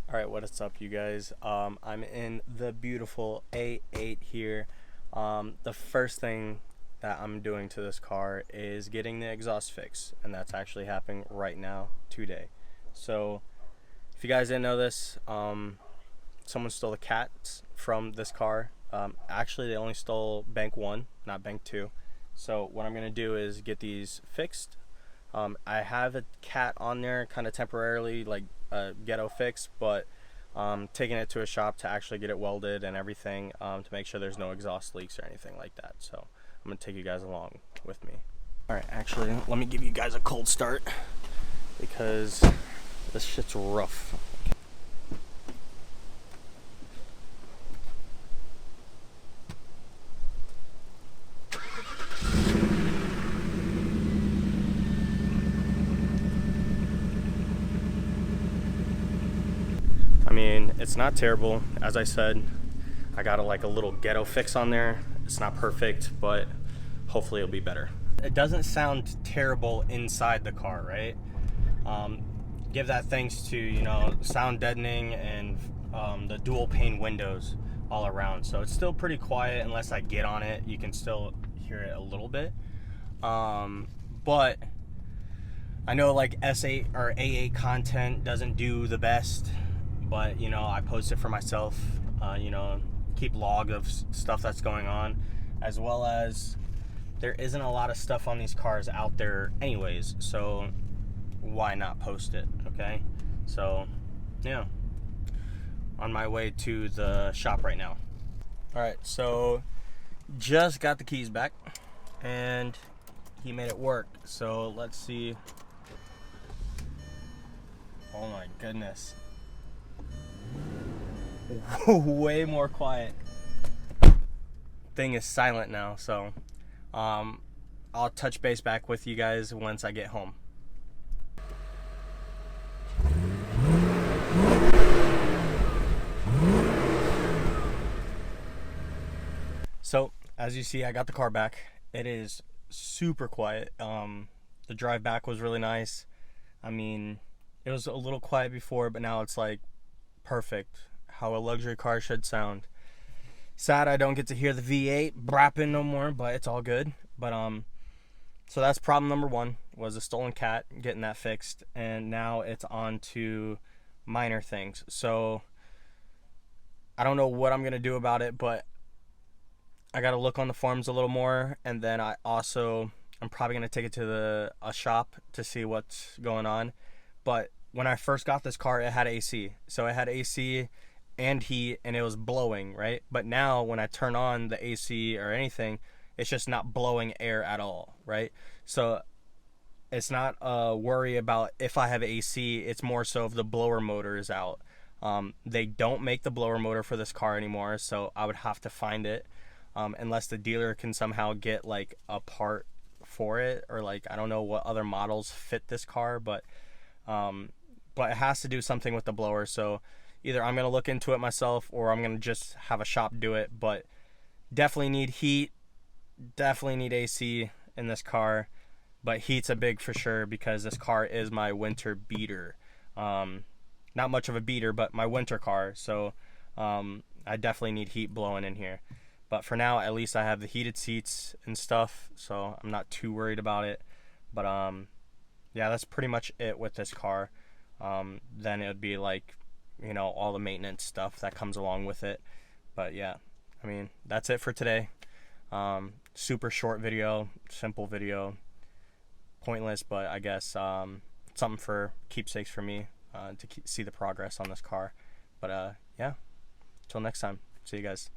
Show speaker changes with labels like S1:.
S1: Alright, what is up, you guys? I'm in the beautiful A8 here. The first thing that I'm doing to this car is getting the exhaust fixed, and that's actually happening right now, today. So, if you guys didn't know this, someone stole the cats from this car. Actually, they only stole bank 1, not bank 2. So, what I'm going to do is get these fixed. I have a cat on there kind of temporarily, like a ghetto fix, but taking it to a shop to actually get it welded and everything, to make sure there's no exhaust leaks or anything like that. So I'm gonna take you guys along with me. All right, actually, let me give you guys a cold start because this shit's rough. I mean, it's not terrible. As I said, I got like a little ghetto fix on there. It's not perfect, but hopefully it'll be better. It doesn't sound terrible inside the car, right? Give that thanks to, you know, sound deadening and the dual pane windows all around. So it's still pretty quiet unless I get on it. You can still hear it a little bit. But I know like S8 or A8 content doesn't do the best, but you know, I post it for myself, you know, keep log of stuff that's going on, as well as there isn't a lot of stuff on these cars out there anyways, so why not post it? Okay, so yeah, on my way to the shop right now. All right, so just got the keys back and he made it work. So let's see. Oh my goodness. Way more quiet. Thing is silent now, so I'll touch base back with you guys once I get home. So as you see, I got the car back. It is super quiet. The drive back was really nice. I mean, it was a little quiet before, but now it's like perfect, how a luxury car should sound. Sad I don't get to hear the V8 brapping no more, but it's all good. But so that's problem number 1, was a stolen cat, getting that fixed, and now it's on to minor things. So I don't know what I'm gonna do about it, but I gotta look on the forums a little more, and then I'm probably gonna take it to a shop to see what's going on. But when I first got this car, it had AC, so it had AC and heat, and it was blowing, right? But now when I turn on the AC or anything, it's just not blowing air at all, right? So it's not a worry about if I have AC, it's more so if the blower motor is out. They don't make the blower motor for this car anymore, so I would have to find it, unless the dealer can somehow get like a part for it, or like I don't know what other models fit this car, but it has to do something with the blower. So either I'm going to look into it myself, or I'm going to just have a shop do it. But definitely need heat, definitely need AC in this car. But heat's a big for sure, because this car is my winter beater. Not much of a beater, but my winter car. So I definitely need heat blowing in here. But for now, at least I have the heated seats and stuff, so I'm not too worried about it. But yeah, that's pretty much it with this car. Then it would be like, you know, all the maintenance stuff that comes along with it. But yeah, I mean, that's it for today. Super short video, simple video, pointless, but I guess something for keepsakes for me, to see the progress on this car. But yeah, until next time, see you guys.